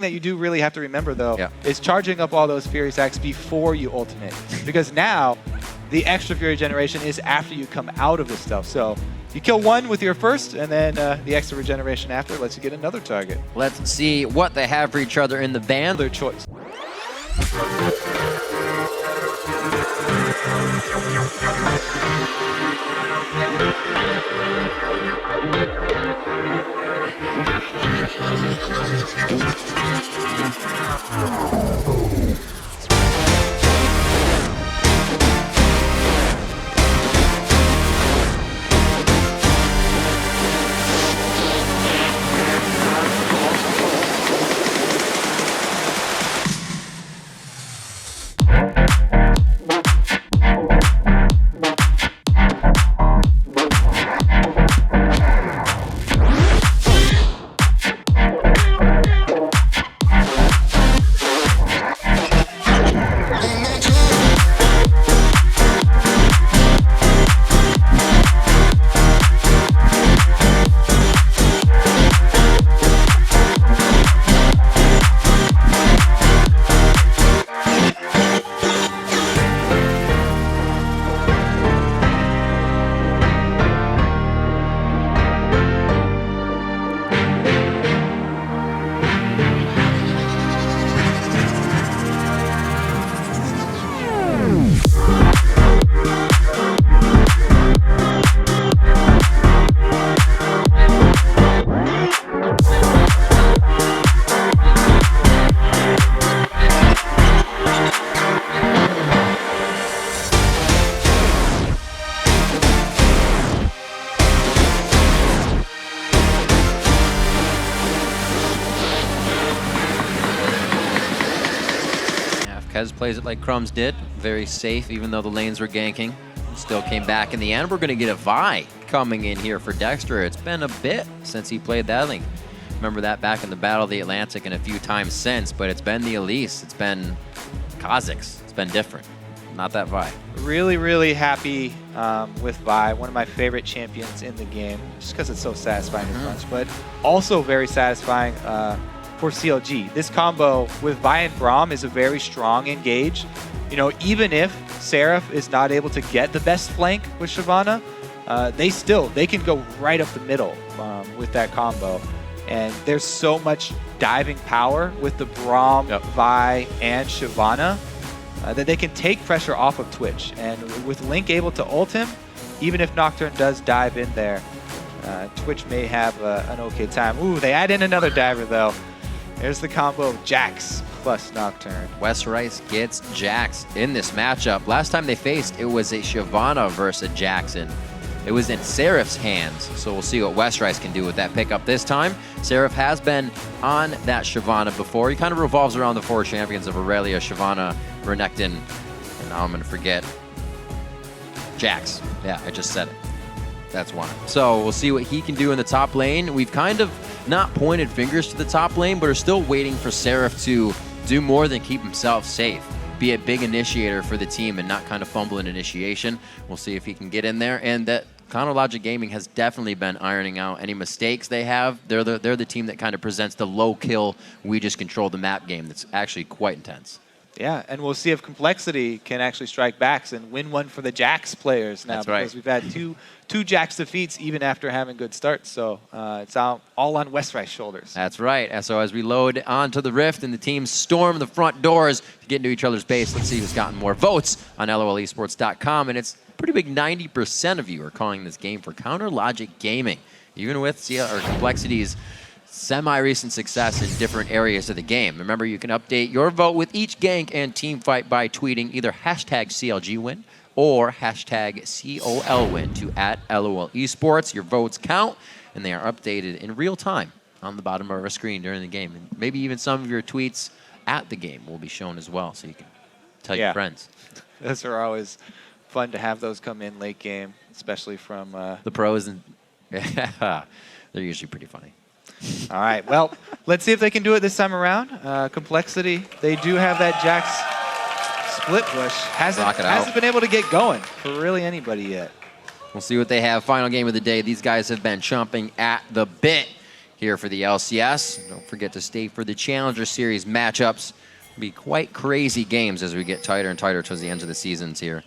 that you do really have to remember, though, is charging up all those Fury Sacks before you ultimate. Because now, the extra Fury generation is after you come out of this stuff. So you kill one with your first, and then the extra regeneration after lets you get another target. Let's see what they have for each other in the van. Their choice. Kez plays it like Crumbs did, very safe even though the lanes were ganking. Still came back in the end. We're going to get a Vi coming in here for Dexter. It's been a bit since he played that link. Remember that back in the Battle of the Atlantic and a few times since, but it's been the Elise, it's been Kha'Zix, it's been different. Not that Vi. Really, really happy with Vi, one of my favorite champions in the game, just because it's so satisfying to punch, but also very satisfying for CLG. This combo with Vi and Braum is a very strong engage. You know, even if Seraph is not able to get the best flank with Shyvana, they can go right up the middle with that combo. And there's so much diving power with the Braum, Vi, and Shyvana that they can take pressure off of Twitch. And with Link able to ult him, even if Nocturne does dive in there, Twitch may have an okay time. Ooh, they add in another diver though. There's the combo of Jax plus Nocturne. West Rice gets Jax in this matchup. Last time they faced, it was a Shyvana versus a Jackson. It was in Seraph's hands, so we'll see what West Rice can do with that pickup this time. Seraph has been on that Shyvana before. He kind of revolves around the four champions of Aurelia, Shyvana, Renekton, and now I'm going to forget Jax. Yeah, I just said it. That's one. So we'll see what he can do in the top lane. We've kind of not pointed fingers to the top lane, but are still waiting for Seraph to do more than keep himself safe. Be a big initiator for the team and not kind of fumble in initiation. We'll see if he can get in there. And that CounterLogic Gaming has definitely been ironing out any mistakes they have. They're the team that kind of presents the low kill, we just control the map game that's actually quite intense. Yeah, and we'll see if complexity can actually strike backs and win one for the Jax players now. That's because we've had two Jax defeats even after having good starts. So it's all on West Rice shoulders. That's right. And so as we load onto the Rift and the teams storm the front doors to get into each other's base, let's see who's gotten more votes on LOLesports.com. And it's a pretty big 90% of you are calling this game for CounterLogic Gaming. Even with complexity's semi-recent success in different areas of the game. Remember, you can update your vote with each gank and team fight by tweeting either hashtag CLGwin or hashtag COLWin to @LOLesports. Your votes count, and they are updated in real time on the bottom of our screen during the game. And maybe even some of your tweets at the game will be shown as well, so you can tell your friends. Those are always fun to have those come in late game, especially from the pros. And they're usually pretty funny. All right, well, let's see if they can do it this time around. Complexity, they do have that Jax split push. Hasn't been able to get going for really anybody yet. We'll see what they have. Final game of the day. These guys have been chomping at the bit here for the LCS. Don't forget to stay for the Challenger Series matchups. It'll be quite crazy games as we get tighter and tighter towards the end of the seasons here.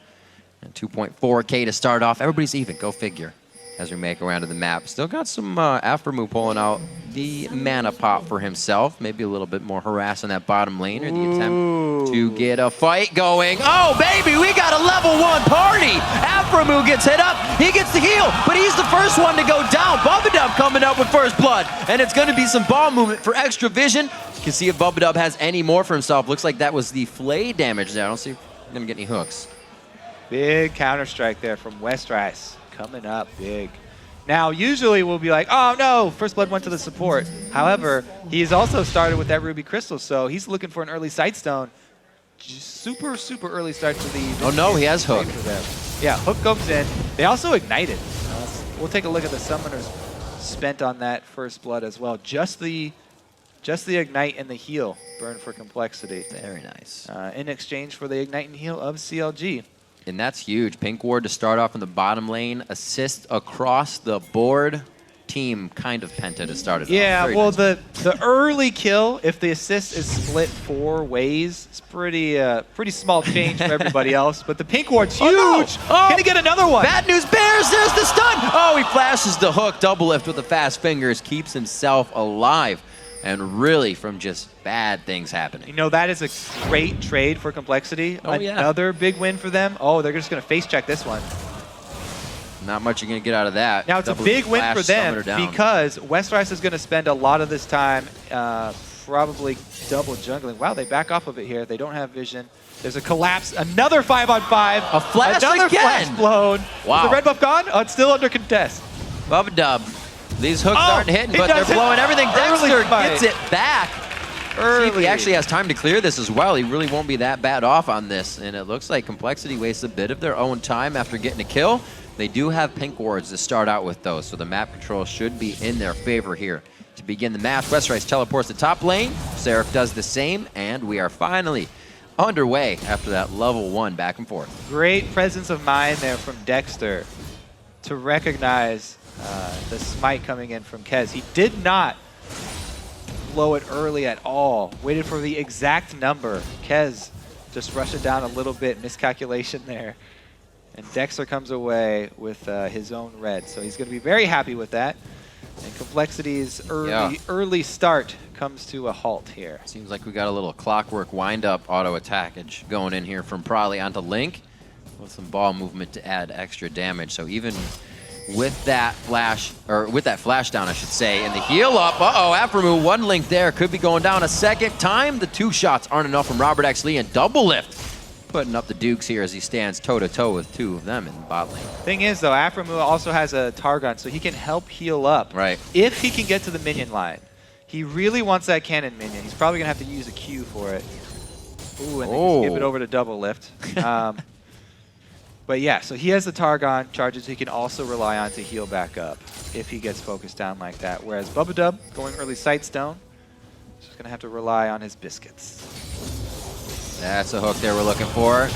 And 2.4K to start off. Everybody's even. Go figure. As we make our way onto the map. Still got some Aframu pulling out the mana pop for himself. Maybe a little bit more harass on that bottom lane, or the attempt to get a fight going. Oh, baby, we got a level 1 party. Aframu gets hit up. He gets the heal, but he's the first one to go down. Bubadub coming up with first blood, and it's going to be some ball movement for extra vision. You can see if Bubadub has any more for himself. Looks like that was the flay damage there. I don't see if we're going to get any hooks. Big counter-strike there from Westrice. Coming up big. Now, usually we'll be like, oh no, first blood went to the support. However, he's also started with that Ruby Crystal, so he's looking for an early Sightstone. Super, super early start to the... Oh no, he has Hook. Yeah, Hook comes in. They also ignited. We'll take a look at the Summoners spent on that first blood as well. Just the ignite and the heal burn for compLexity. Very nice. In exchange for the ignite and heal of CLG. And that's huge. Pink Ward to start off in the bottom lane. Assist across the board. Team kind of penta to start it off. Yeah, Very well, nice. the early kill, if the assist is split 4 ways, it's pretty small change for everybody else. But the Pink Ward's huge. Oh, no. Oh, can he get another one? Bad news bears. There's the stun. Oh, he flashes the hook. Double lift with the fast fingers. Keeps himself alive. And really from just bad things happening. You know, that is a great trade for compLexity. Oh, yeah. Another big win for them. Oh, they're just going to face check this one. Not much you're going to get out of that. Now, it's a big win for them because Westrice is going to spend a lot of this time probably double jungling. Wow, they back off of it here. They don't have vision. There's a collapse. Another 5-on-5. A flash Another again. flash blown. Wow. Is the red buff gone? Oh, it's still under contest. Bubadub. These hooks aren't hitting, but they're blowing everything. Dexter gets it back. See if he actually has time to clear this as well. He really won't be that bad off on this. And it looks like compLexity wastes a bit of their own time after getting a kill. They do have Pink Wards to start out with, though, so the map control should be in their favor here. To begin the match, Westrice teleports to top lane. Seraph does the same, and we are finally underway after that level 1 back and forth. Great presence of mind there from Dexter to recognize the smite coming in from Kez. He did not blow it early at all. Waited for the exact number. Kez just rushed it down a little bit. Miscalculation there. And Dexter comes away with his own red. So he's going to be very happy with that. And compLexity's early start comes to a halt here. Seems like we got a little clockwork wind-up auto attackage going in here from Prolly onto Link with some ball movement to add extra damage. So even with that flash, or with that flash down, I should say, and the heal up, Aframu, one Link there, could be going down a second time. The 2 shots aren't enough from Robert X. Lee, and double lift putting up the Dukes here as he stands toe-to-toe with 2 of them in the bot lane. Thing is, though, Aframu also has a Targon, so he can help heal up. Right. If he can get to the minion line. He really wants that cannon minion. He's probably going to have to use a Q for it. Ooh, and then skip it over to double lift. But yeah, so he has the Targon charges he can also rely on to heal back up if he gets focused down like that. Whereas Bubadub, going early Sightstone, is just going to have to rely on his biscuits. That's a hook there we're looking for.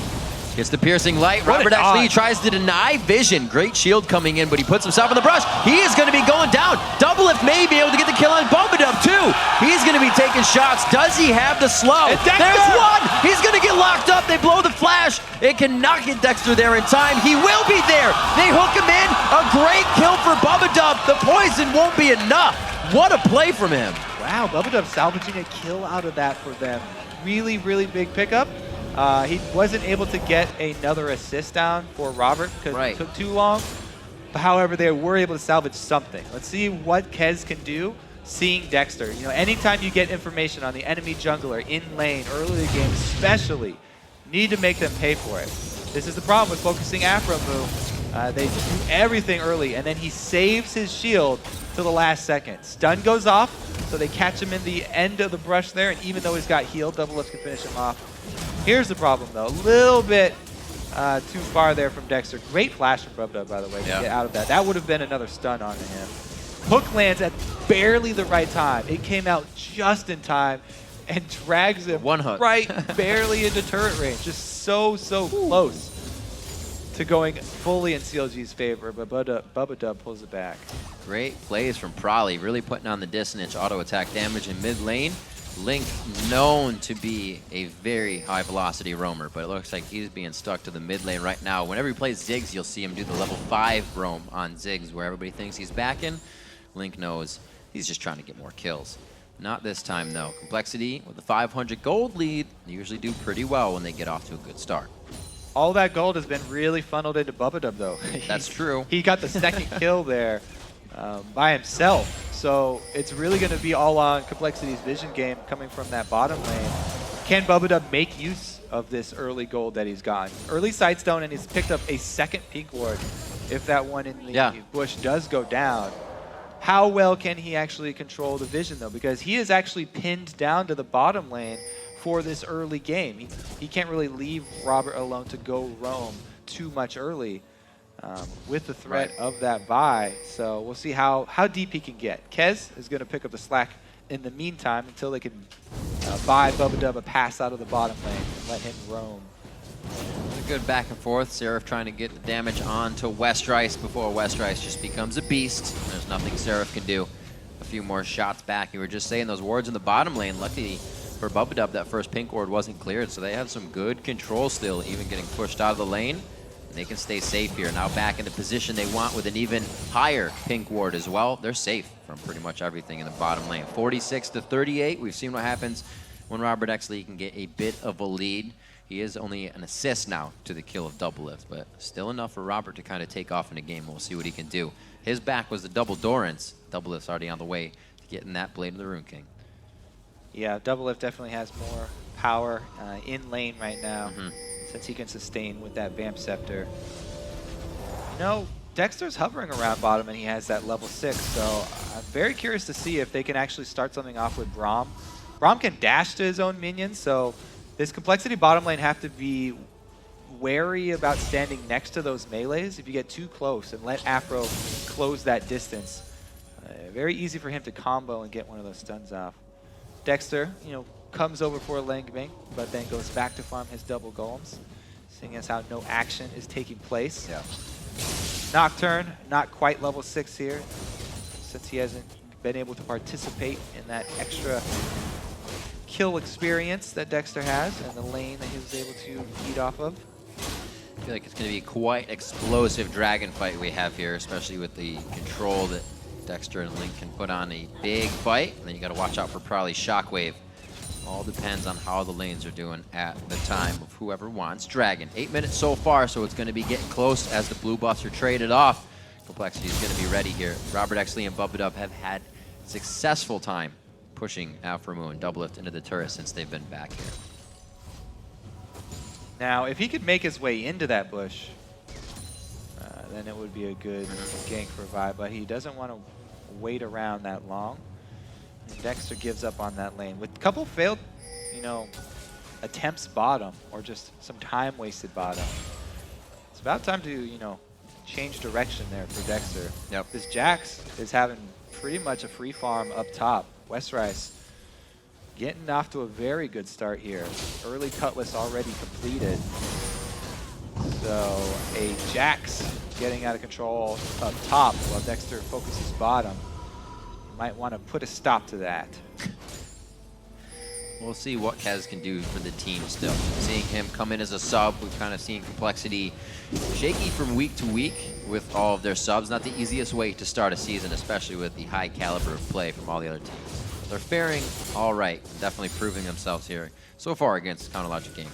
Gets the piercing light. Robert X. Lee tries to deny vision. Great shield coming in, but he puts himself in the brush. He is going to be going down. Double lift may be able to get the kill on Bubadub too. He's going to be taking shots. Does he have the slow? There's one. He's going to get locked up. They blow the flash. It cannot get Dexter there in time. He will be there. They hook him in. A great kill for Bubadub. The poison won't be enough. What a play from him. Wow, Bubadub salvaging a kill out of that for them. Really, really big pickup. He wasn't able to get another assist down for Robert because it took too long. But however, they were able to salvage something. Let's see what Kez can do seeing Dexter. You know, anytime you get information on the enemy jungler in lane early in the game, especially, need to make them pay for it. This is the problem with focusing Aframu. They do everything early, and then he saves his shield to the last second. Stun goes off, so they catch him in the end of the brush there, and even though he's got healed, double lift can finish him off. Here's the problem, though. A little bit too far there from Dexter. Great flash from Bubadub, by the way, to get out of that. That would have been another stun on him. Hook lands at barely the right time. It came out just in time and drags him one hook right barely into turret range. Just so close. to going fully in CLG's favor, but Bubba Dub pulls it back. Great plays from Prolly, really putting on the dissonance auto attack damage in mid lane. Link, known to be a very high velocity roamer, but it looks like he's being stuck to the mid lane right now. Whenever he plays Ziggs, you'll see him do the level 5 roam on Ziggs, where everybody thinks he's backing. Link knows he's just trying to get more kills. Not this time, though. compLexity with a 500 gold lead, they usually do pretty well when they get off to a good start. All that gold has been really funneled into Bubba Dub, though. That's true. He got the second kill there by himself. So it's really going to be all on compLexity's vision game coming from that bottom lane. Can Bubba Dub make use of this early gold that he's gotten? Early Sightstone, and he's picked up a second pink ward if that one in the bush does go down. How well can he actually control the vision, though? Because he is actually pinned down to the bottom lane for this early game. He can't really leave Robert alone to go roam too much early. With the threat of that buy. So we'll see how deep he can get. Kez is going to pick up the slack in the meantime until they can buy Bubba Dub a pass out of the bottom lane and let him roam. It's a good back and forth. Seraph trying to get the damage onto Westrice before Westrice just becomes a beast. There's nothing Seraph can do. A few more shots back. You were just saying those wards in the bottom lane. Luckily for Bubba Dub, that first pink ward wasn't cleared, so they have some good control still, even getting pushed out of the lane. They can stay safe here. Now back in the position they want with an even higher pink ward as well. They're safe from pretty much everything in the bottom lane. 46-38. We've seen what happens when Robert Exley can get a bit of a lead. He is only an assist now to the kill of Doublelift, but still enough for Robert to kind of take off in the game. We'll see what he can do. His back was the double Dorrance. Doublelift's already on the way to getting that Blade of the Rune King. Yeah, Doublelift definitely has more power in lane right now. Since he can sustain with that Vamp Scepter. You know, Dexter's hovering around bottom and he has that level 6, so I'm very curious to see if they can actually start something off with Braum. Braum can dash to his own minions, so this compLexity bottom lane have to be wary about standing next to those melees. If you get too close and let Afro close that distance, very easy for him to combo and get one of those stuns off. Dexter, you know, comes over for a lane bank, but then goes back to farm his double golems, seeing as how no action is taking place. Yeah. Nocturne, not quite level 6 here, since he hasn't been able to participate in that extra kill experience that Dexter has and the lane that he was able to feed off of. I feel like it's going to be quite explosive dragon fight we have here, especially with the control that Dexter and Link can put on a big fight. And then you got to watch out for Prolly's Shockwave. All depends on how the lanes are doing at the time of whoever wants Dragon. 8 minutes so far, so it's going to be getting close as the blue buffs are traded off. compLexity is going to be ready here. Robert Exley and Bubba Dub have had successful time pushing Alphamu and Doublelift into the turret since they've been back here. Now, if he could make his way into that bush, then it would be a good gank for Vi, but he doesn't want to wait around that long. And Dexter gives up on that lane. With a couple failed, you know, attempts bottom, or just some time wasted bottom. It's about time to, you know, change direction there for Dexter. Yep. This Jax is having pretty much a free farm up top. Westrice getting off to a very good start here. Early Cutlass already completed. So a Jax getting out of control up top while Dexter focuses bottom. Might want to put a stop to that. We'll see what Kez can do for the team still. Seeing him come in as a sub, we've kind of seen compLexity shaky from week to week with all of their subs. Not the easiest way to start a season, especially with the high caliber of play from all the other teams. They're faring all right, definitely proving themselves here so far against CounterLogic Gaming.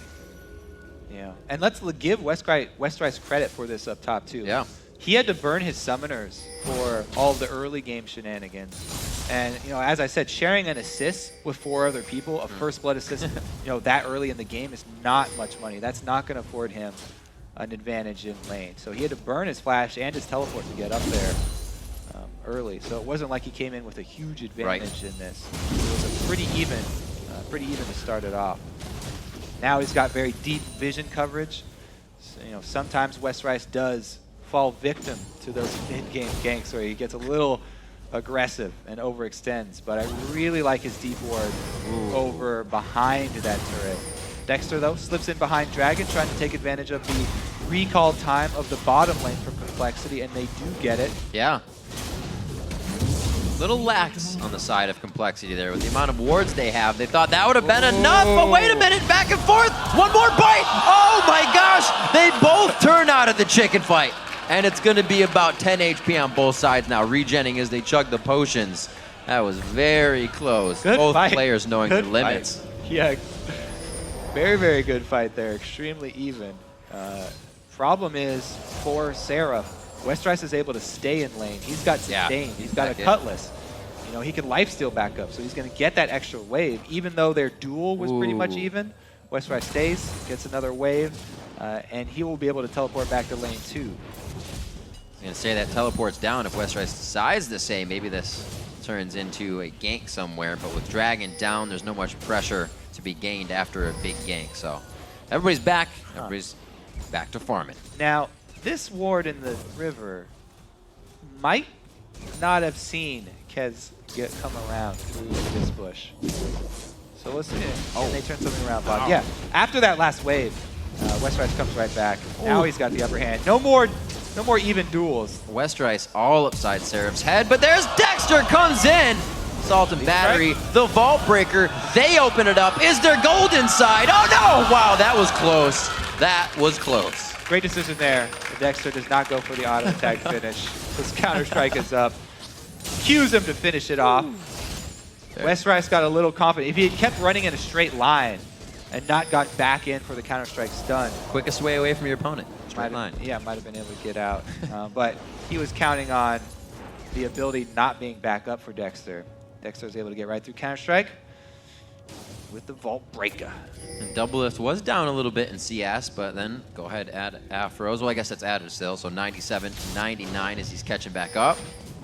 Yeah, and let's give Westrice credit for this up top too. Yeah. He had to burn his summoners for all the early game shenanigans. And, you know, as I said, sharing an assist with 4 other people, a first blood assist, you know, that early in the game is not much money. That's not going to afford him an advantage in lane. So he had to burn his flash and his teleport to get up there early. So it wasn't like he came in with a huge advantage in this. It was a pretty even to start it off. Now he's got very deep vision coverage. So, you know, sometimes Westrice does fall victim to those in-game ganks where he gets a little aggressive and overextends, but I really like his deep ward over behind that turret. Dexter, though, slips in behind Dragon, trying to take advantage of the recall time of the bottom lane from compLexity, and they do get it. Yeah. Little lax on the side of compLexity there. With the amount of wards they have, they thought that would have been enough, but wait a minute, back and forth, one more bite! Oh my gosh, they both turn out of the chicken fight. And it's gonna be about 10 HP on both sides now, regenning as they chug the potions. That was very close. Good both fight. players knowing Good their limits. Fight. Yeah, very, very good fight there, extremely even. Problem is, for Seraph, Westrice is able to stay in lane. He's got sustain. He's got a cutlass. You know, he can lifesteal back up, so he's going to get that extra wave. Even though their duel was pretty much even, Westrice stays, gets another wave, and he will be able to teleport back to lane 2. I was going to say that teleports down if Westrice decides to say maybe this turns into a gank somewhere, but with Dragon down, there's no much pressure to be gained after a big gank. So everybody's back. Everybody's back to farming. Now, this ward in the river might not have seen Kez come around through this bush. So let's see. And they turn something around, Bob. Yeah, after that last wave, Westrice comes right back. Now he's got the upper hand. No more even duels. Westrice all upside Seraph's head, but there's Dexter comes in. Salt and Battery, the Vault Breaker, they open it up. Is there gold inside? Oh no! Wow, that was close. That was close. Great decision there. Dexter does not go for the auto tag finish. His counter-strike is up. Cues him to finish it off. Westrice got a little confident. If he had kept running in a straight line and not got back in for the counter-strike stun. Quickest way away from your opponent. Straight line. Yeah, might have been able to get out. But he was counting on the ability not being back up for Dexter. Dexter was able to get right through counter-strike with the Vault Breaker. And Doublelift was down a little bit in CS, but then go ahead, add Afros. Well, I guess that's added still, so 97 to 99 as he's catching back up.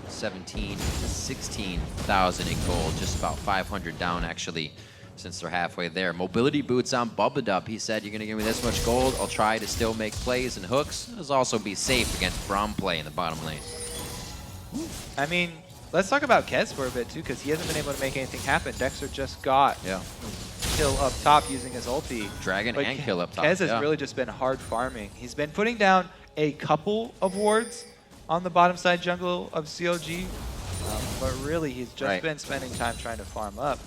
17 to 16,000 in gold, just about 500 down actually since they're halfway there. Mobility boots on Bubbadup. He said, you're going to give me this much gold, I'll try to still make plays and hooks. Let's also be safe against Braum play in the bottom lane. I mean, let's talk about Kez for a bit too, because he hasn't been able to make anything happen. Dexter just got kill up top using his ulti. Dragon and kill up top. Kez has really just been hard farming. He's been putting down a couple of wards on the bottom side jungle of CLG, but really he's just been spending time trying to farm up.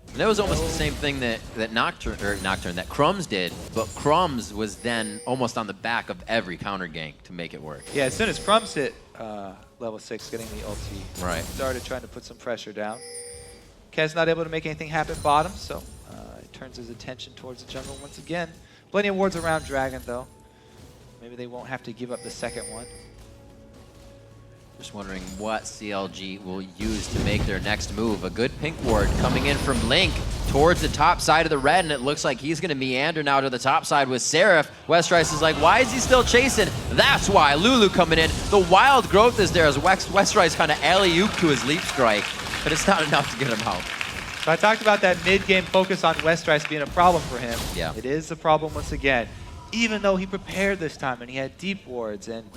And that was almost the same thing that that Crumbs did, but Crumbs was then almost on the back of every counter gank to make it work. Yeah, as soon as Crumbs hit level 6, getting the ulti, started trying to put some pressure down. Kez not able to make anything happen bottom, so he turns his attention towards the jungle once again. Plenty of wards around Dragon though. Maybe they won't have to give up the second one. Just wondering what CLG will use to make their next move. A good pink ward coming in from Link towards the top side of the red, and it looks like he's going to meander now to the top side with Seraph. Westrice is like, why is he still chasing? That's why. Lulu coming in. The wild growth is there as Westrice kind of alley-oop to his leap strike, but it's not enough to get him out. So I talked about that mid-game focus on Westrice being a problem for him. Yeah. It is a problem once again, even though he prepared this time and he had deep wards and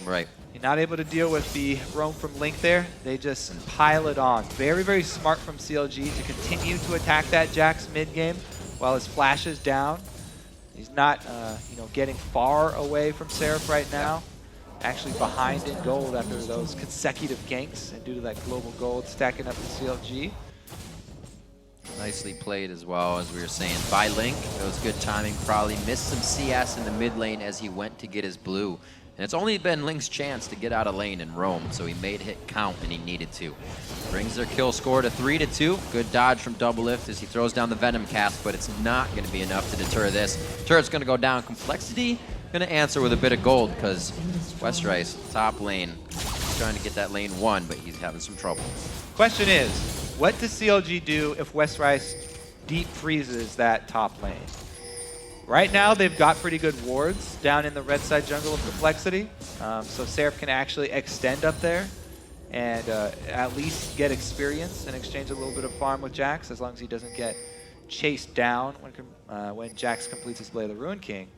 you're not able to deal with the roam from Link there. They just pile it on. Very, very smart from CLG to continue to attack that Jax mid-game while his flash is down. He's not getting far away from Seraph right now. Actually behind in gold after those consecutive ganks and due to that global gold stacking up for CLG. Nicely played as well, as we were saying, by Link. It was good timing. Probably missed some CS in the mid lane as he went to get his blue. And it's only been Link's chance to get out of lane and roam, so he made it count and he needed to. Brings their kill score to 3-2. Good dodge from Doublelift as he throws down the Venom cast, but it's not going to be enough to deter this. Turret's going to go down. compLexity going to answer with a bit of gold because Westrice, top lane, he's trying to get that lane 1, but he's having some trouble. Question is, what does CLG do if Westrice deep freezes that top lane? Right now, they've got pretty good wards down in the red side jungle of compLexity, so Seraph can actually extend up there and at least get experience and exchange a little bit of farm with Jax, as long as he doesn't get chased down when Jax completes his Blade of the Ruin King.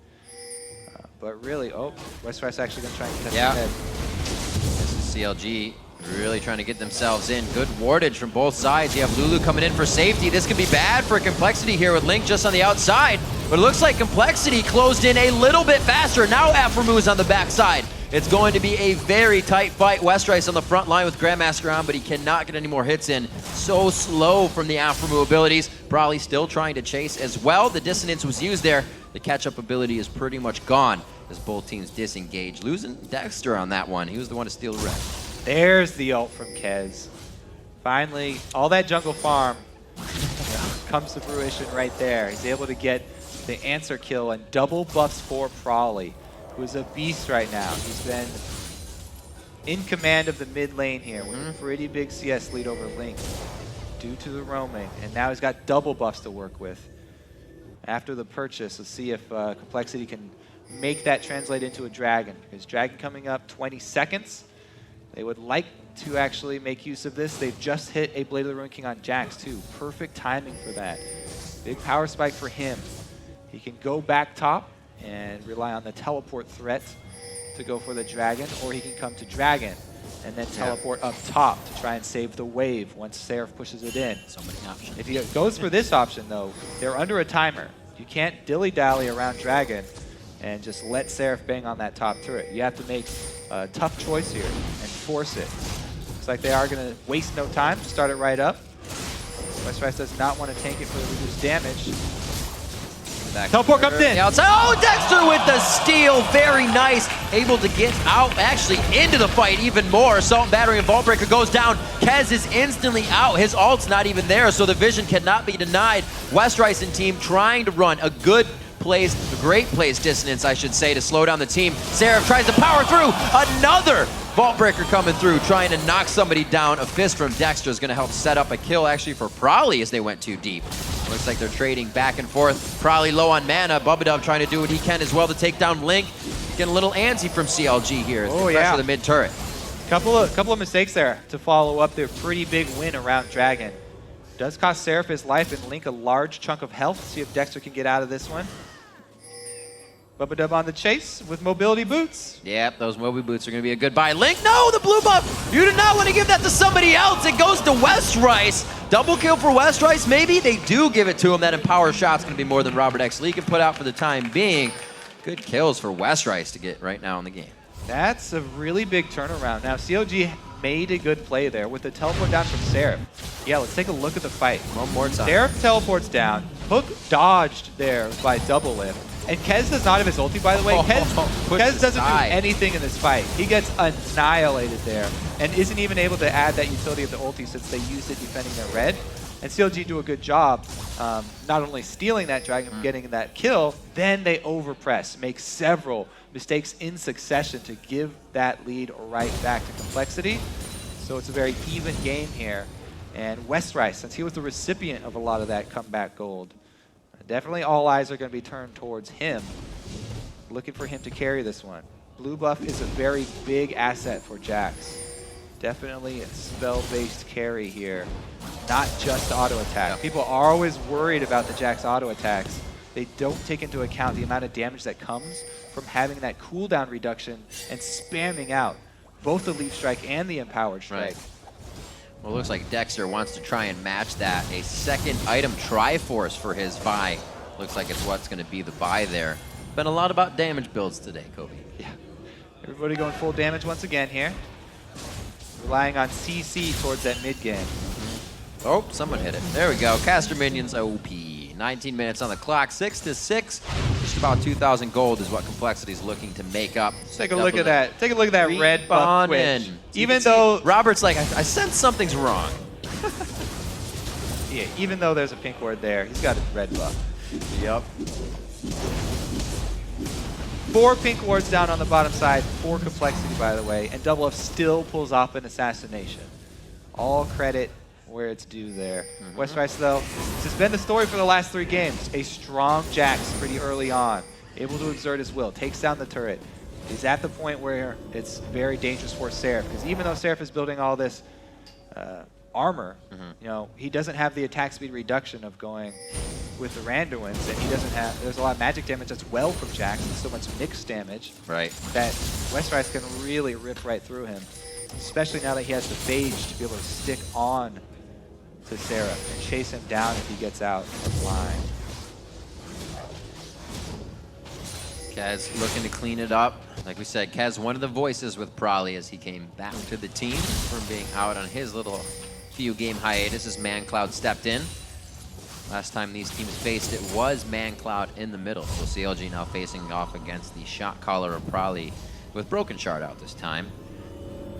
But really, Westrice actually going to try and catch him head. This is CLG really trying to get themselves in. Good wardage from both sides. You have Lulu coming in for safety. This could be bad for compLexity here with Link just on the outside. But it looks like compLexity closed in a little bit faster. Now Aframu is on the backside. It's going to be a very tight fight. Westrice on the front line with Grandmaster on, but he cannot get any more hits in. So slow from the Aframu abilities. Probably still trying to chase as well. The dissonance was used there. The catch-up ability is pretty much gone as both teams disengage. Losing Dexter on that one. He was the one to steal the red. There's the ult from Kez. Finally, all that jungle farm comes to fruition right there. He's able to get the answer kill and double buffs for Prawley, who's a beast right now. He's been in command of the mid lane here with a pretty big CS lead over Link due to the roaming, and now he's got double buffs to work with. After the purchase, let's see if compLexity can make that translate into a Dragon, because Dragon coming up 20 seconds. They would like to actually make use of this. They've just hit a Blade of the Ruined King on Jax too. Perfect timing for that. Big power spike for him. He can go back top and rely on the teleport threat to go for the Dragon, or he can come to Dragon and then teleport up top to try and save the wave once Seraph pushes it in. So many options. If he goes for this option though, they're under a timer. You can't dilly-dally around Dragon and just let Seraph bang on that top turret. You have to make a tough choice here and force it. Looks like they are going to waste no time, start it right up. Westrice does not want to tank it for the reduced damage. Teleport comes in. Oh, Dexter with the steal. Very nice. Able to get out, actually into the fight even more. Assault and Battery and Vault Breaker goes down. Kez is instantly out. His ult's not even there, so the vision cannot be denied. Westrice and team trying to run a good plays, a great plays dissonance, I should say, to slow down the team. Seraph tries to power through. Another Vault Breaker coming through, trying to knock somebody down. A fist from Dexter is going to help set up a kill actually for Prawley as they went too deep. Looks like they're trading back and forth. Prawley low on mana. Bubba trying to do what he can as well to take down Link. Getting a little antsy from CLG here. Oh yeah, for the mid turret. Couple of mistakes there to follow up their pretty big win around Dragon. Does cost Seraph his life and Link a large chunk of health. See if Dexter can get out of this one. Bubba on the chase with mobility boots. Yep, those mobility boots are going to be a good buy. Link, no, the blue buff. You did not want to give that to somebody else. It goes to Westrice. Double kill for Westrice. Maybe they do give it to him. That Empower shot's going to be more than Robert X Lee can put out for the time being. Good kills for Westrice to get right now in the game. That's a really big turnaround. Now, CLG made a good play there with the teleport down from Seraph. Yeah, let's take a look at the fight. One more time. Seraph teleports down. Hook dodged there by double lift. And Kez does not have his ulti, by the way. Kez doesn't do anything in this fight. He gets annihilated there and isn't even able to add that utility of the ulti since they used it defending their red. And CLG do a good job not only stealing that Dragon from getting that kill, then they overpress, make several mistakes in succession to give that lead right back to compLexity. So it's a very even game here. And Westrice, since he was the recipient of a lot of that comeback gold, definitely all eyes are going to be turned towards him, looking for him to carry this one. Blue buff is a very big asset for Jax. Definitely a spell-based carry here, not just auto attack. Yep. People are always worried about the Jax auto attacks. They don't take into account the amount of damage that comes from having that cooldown reduction and spamming out both the Leaf Strike and the Empowered Strike. Right. Well, it looks like Dexter wants to try and match that. A second item Triforce for his buy. Looks like it's what's going to be the buy there. Been a lot about damage builds today, Kobe. Yeah. Everybody going full damage once again here. Relying on CC towards that mid game. Oh, someone hit it. There we go. Caster minions OP. 19 minutes on the clock. 6-6. Just about 2,000 gold is what compLexity is looking to make up. Let's take a look at that. Take a look at that red buff twitch. Even though Robert's like, I sense something's wrong. Yeah, even though there's a pink ward there, he's got a red buff. Yep. 4 pink wards down on the bottom side for compLexity, by the way, and Double F still pulls off an assassination. All credit where it's due there. Westrice, though, this has been the story for the last 3 games. A strong Jax pretty early on, able to exert his will, takes down the turret. He's at the point where it's very dangerous for Seraph, because even though Seraph is building all this armor, you know, he doesn't have the attack speed reduction of going with the Randuins, and he doesn't have, there's a lot of magic damage that's well from Jax, and so much mixed damage that Westrice can really rip right through him, especially now that he has the Phage to be able to stick on to Seraph and chase him down if he gets out of line. Kez looking to clean it up. Like we said, Kez, one of the voices with Prolly as he came back to the team from being out on his little few game hiatus as ManCloud stepped in. Last time these teams faced, it was ManCloud in the middle. So CLG now facing off against the shot caller of Prolly with Broken Shard out this time.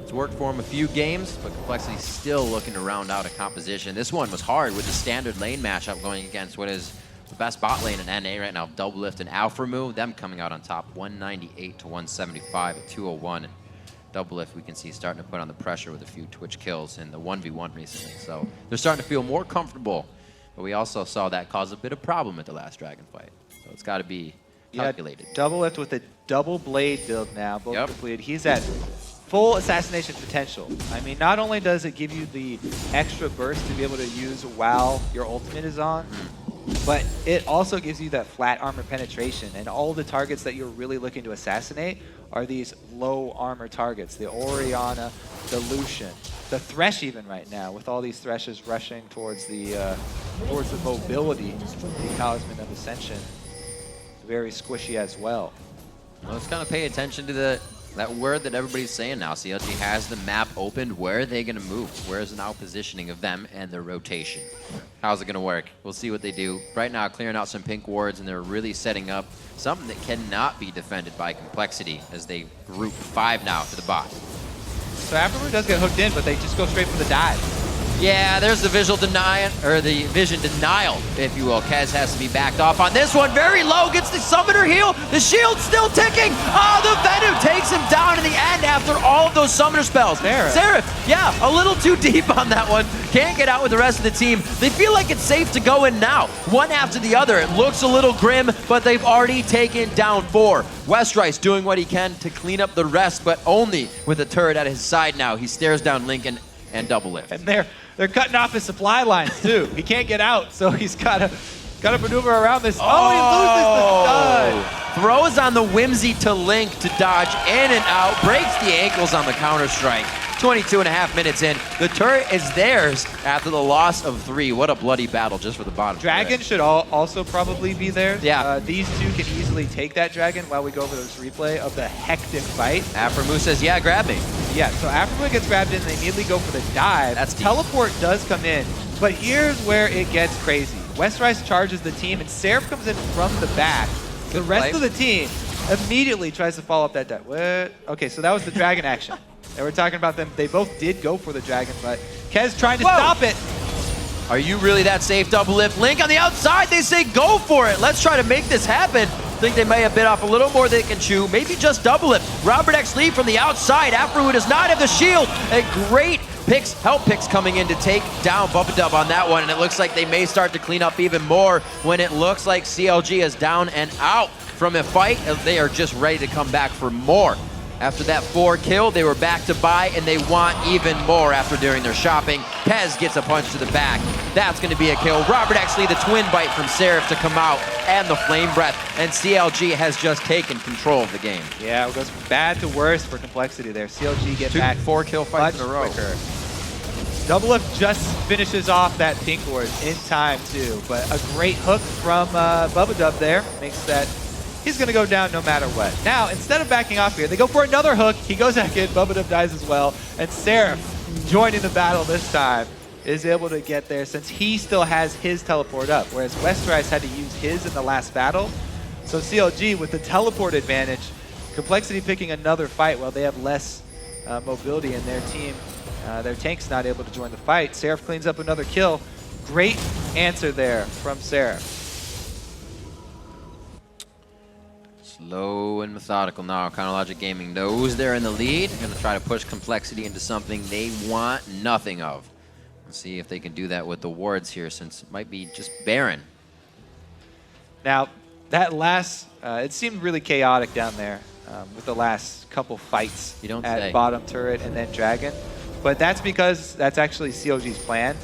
It's worked for him a few games, but compLexity still looking to round out a composition. This one was hard with the standard lane matchup going against what is the best bot lane in NA right now, Doublelift and Alphamu. Them coming out on top, 198 to 175 at 201. And Doublelift, we can see starting to put on the pressure with a few Twitch kills in the 1v1 recently. So they're starting to feel more comfortable. But we also saw that cause a bit of problem at the last Dragon fight. So it's got to be calculated. Doublelift with a double blade build now, both completed. He's at full assassination potential. I mean, not only does it give you the extra burst to be able to use while your ultimate is on, but it also gives you that flat armor penetration. And all the targets that you're really looking to assassinate are these low armor targets. The Orianna, the Lucian, the Thresh even right now, with all these Threshes rushing towards the mobility, the Talisman of Ascension. Very squishy as well. Well, let's kind of pay attention to that word that everybody's saying now. CLG has the map opened. Where are they going to move? Where is the now positioning of them and their rotation? How's it going to work? We'll see what they do. Right now, clearing out some pink wards, and they're really setting up something that cannot be defended by compLexity as they group 5 now to the bot. So Afterward does get hooked in, but they just go straight for the dive. Yeah, there's the visual denial, or the vision denial, if you will. Kez has to be backed off on this one. Very low, gets the summoner heal. The shield's still ticking. Oh, the Venom takes him down in the end after all of those summoner spells. Seraph, yeah, a little too deep on that one. Can't get out with the rest of the team. They feel like it's safe to go in now. One after the other. It looks a little grim, but they've already taken down 4. Westrice doing what he can to clean up the rest, but only with a turret at his side now. He stares down Lincoln and Doublelift. And they're cutting off his supply lines too. He can't get out, so he's gotta maneuver around this. Oh, he loses the stun. Throws on the Whimsy to Link to dodge in and out. Breaks the ankles on the counter-strike. 22.5 minutes in. The turret is theirs after the loss of 3. What a bloody battle just for the bottom. Dragon should also probably be there. Yeah. These two can easily take that dragon while we go over this replay of the hectic fight. Aframu says, yeah, grab me. Yeah, so Aframu gets grabbed in and they immediately go for the dive. That's deep. Teleport does come in, but here's where it gets crazy. Westrice charges the team and Seraph comes in from the back. The rest of the team immediately tries to follow up that dive. Okay, so that was the dragon action. And we're talking about them. They both did go for the dragon, but Kez trying to stop it. Are you really that safe, Doublelift? Link on the outside, they say go for it. Let's try to make this happen. Think they may have bit off a little more than they can chew. Maybe just Doublelift. Robert X Lee from the outside. Aframu does not have the shield. A great help picks coming in to take down Bubba on that one. And it looks like they may start to clean up even more when it looks like CLG is down and out from a fight. They are just ready to come back for more. After that 4 kill, they were back to buy, and they want even more after doing their shopping. Kez gets a punch to the back. That's going to be a kill. Robert X Lee, the twin bite from Seraph to come out, and the flame breath. And CLG has just taken control of the game. Yeah, it goes from bad to worse for compLexity there. CLG get back 4 kill fights in a row. Quicker. Doublelift just finishes off that pink ward in time too, but a great hook from Bubba there makes that. He's going to go down no matter what. Now, instead of backing off here, they go for another hook. He goes back in. Bubba dies as well. And Seraph, joining the battle this time, is able to get there since he still has his teleport up, whereas Westrice had to use his in the last battle. So CLG, with the teleport advantage, compLexity picking another fight while they have less mobility in their team. Their tank's not able to join the fight. Seraph cleans up another kill. Great answer there from Seraph. Slow and methodical now. CounterLogic Gaming knows they're in the lead. They're going to try to push compLexity into something they want nothing of. Let's see if they can do that with the wards here, since it might be just barren. Now, that last, it seemed really chaotic down there with the last couple fights at bottom turret and then dragon. But that's because that's actually CLG's plan.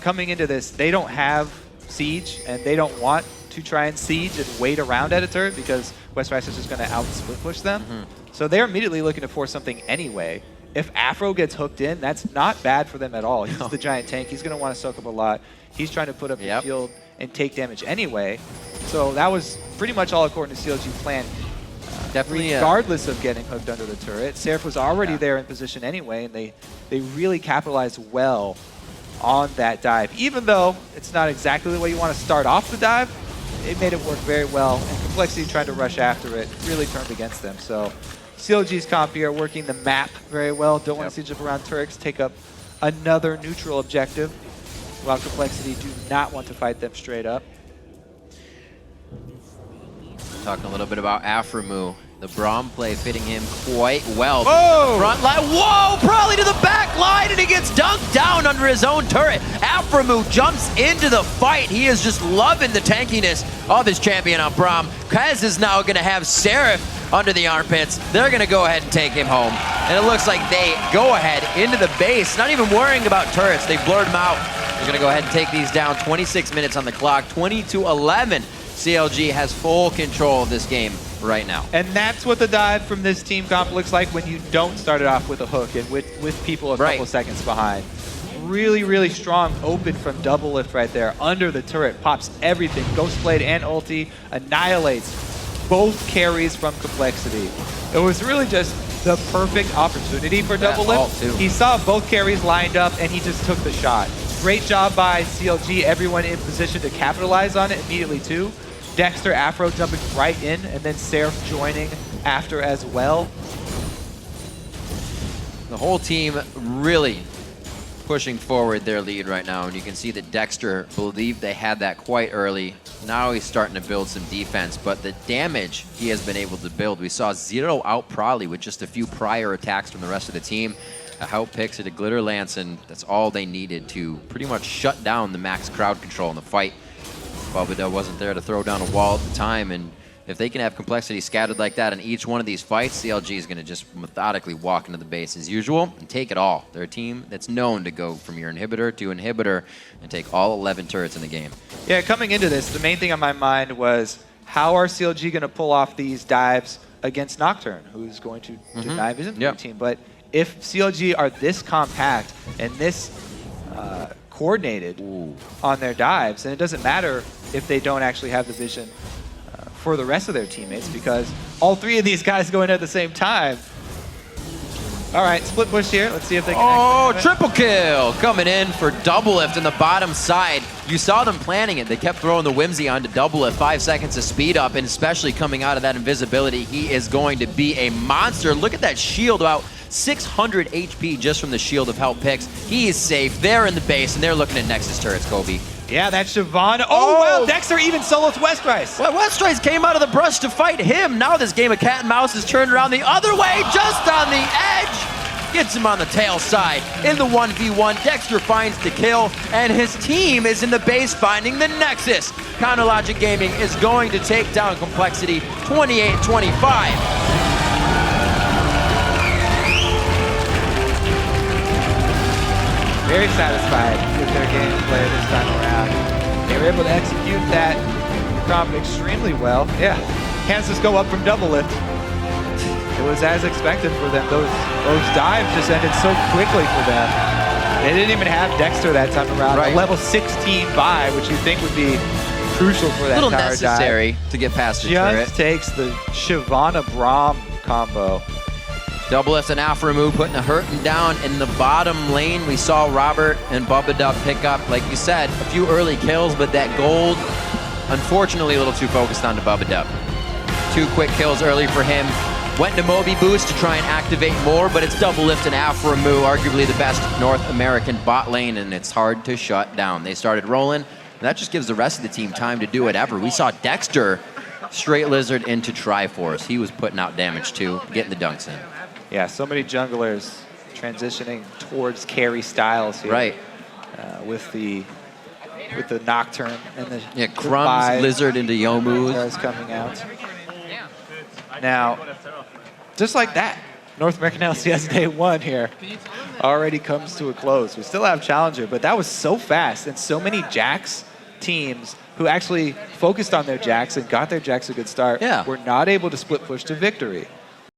Coming into this, they don't have siege, and they don't want to try and siege and wait around at a turret because Westrice is just going to out-split push them. So they're immediately looking to force something anyway. If Afro gets hooked in, that's not bad for them at all. He's the giant tank. He's going to want to soak up a lot. He's trying to put up the shield and take damage anyway. So that was pretty much all according to CLG plan. Definitely. Regardless of getting hooked under the turret, Seraph was already there in position anyway, and they really capitalized well on that dive. Even though it's not exactly the way you want to start off the dive, it made it work very well, and compLexity trying to rush after it really turned against them. So CLG's comp here working the map very well. Don't want to siege up around turrets, take up another neutral objective, while compLexity do not want to fight them straight up. Talking a little bit about Aframu. The Braum play fitting him quite well. Whoa! Front line, whoa! Probably to the back line, and he gets dunked down under his own turret. Aframu jumps into the fight. He is just loving the tankiness of his champion on Braum. Kaz is now going to have Seraph under the armpits. They're going to go ahead and take him home. And it looks like they go ahead into the base, not even worrying about turrets. They blurred them out. They're going to go ahead and take these down. 26 minutes on the clock, 20-11. CLG has full control of this game right now. And that's what the dive from this team comp looks like when you don't start it off with a hook and with people a couple seconds behind. Really, really strong open from double lift right there. Under the turret, pops everything. Ghostblade and ulti annihilates both carries from compLexity. It was really just the perfect opportunity for double lift. He saw both carries lined up and he just took the shot. Great job by CLG, everyone in position to capitalize on it immediately too. Dexter, Afro jumping right in, and then Seraph joining after as well. The whole team really pushing forward their lead right now, and you can see that Dexter believed they had that quite early. Now he's starting to build some defense, but the damage he has been able to build, we saw 0 out Probably with just a few prior attacks from the rest of the team. A help picks it, a glitter lance, and that's all they needed to pretty much shut down the max crowd control in the fight. Bubba wasn't there to throw down a wall at the time, and if they can have compLexity scattered like that in each one of these fights, CLG is going to just methodically walk into the base as usual and take it all. They're a team that's known to go from your inhibitor to inhibitor and take all 11 turrets in the game. Yeah, coming into this, the main thing on my mind was how are CLG going to pull off these dives against Nocturne, who's going to deny vision to the team. But if CLG are this compact and this coordinated on their dives, and it doesn't matter if they don't actually have the vision for the rest of their teammates, because all 3 of these guys go in at the same time. All right, split push here. Let's see if they can. Oh, triple kill coming in for double lift in the bottom side. You saw them planning it. They kept throwing the whimsy onto double lift. 5 seconds of speed up, and especially coming out of that invisibility, he is going to be a monster. Look at that shield, about 600 HP just from the shield of help picks. He is safe. They're in the base, and they're looking at Nexus turrets, Kobe. Yeah, that's Siobhan. Oh, wow, Dexter even solos Westrice. Well, Westrice came out of the brush to fight him. Now this game of cat and mouse is turned around the other way, just on the edge. Gets him on the tail side. In the 1v1, Dexter finds the kill, and his team is in the base finding the Nexus. CounterLogic Gaming is going to take down compLexity 28-25. Very satisfied with their gameplay this time around. They were able to execute that comp extremely well. Yeah, Kansas go up from double lift. It was as expected for them. Those dives just ended so quickly for them. They didn't even have Dexter that time around. A level 16 buy, which you think would be crucial for that little tower necessary dive. To get past the turret. Just takes the Shyvana Braum combo. Double lift and Aframu putting a hurting down in the bottom lane. We saw Robert and Bubba Dub pick up, like you said, a few early kills, but that gold, unfortunately, a little too focused on the Bubba Dub. 2 quick kills early for him. Went to Moby Boost to try and activate more, but it's double lift and Aframu, arguably the best North American bot lane, and it's hard to shut down. They started rolling, and that just gives the rest of the team time to do whatever. We saw Dexter straight lizard into Triforce. He was putting out damage too, getting the dunks in. Yeah, so many junglers transitioning towards carry styles here. Right. With the Nocturne and the Crumbs, Lizard into Yomu's coming out. Now, just like that, North American LCS Day 1 here already comes to a close. We still have Challenger, but that was so fast, and so many Jax teams who actually focused on their Jax and got their Jax a good start were not able to split push to victory.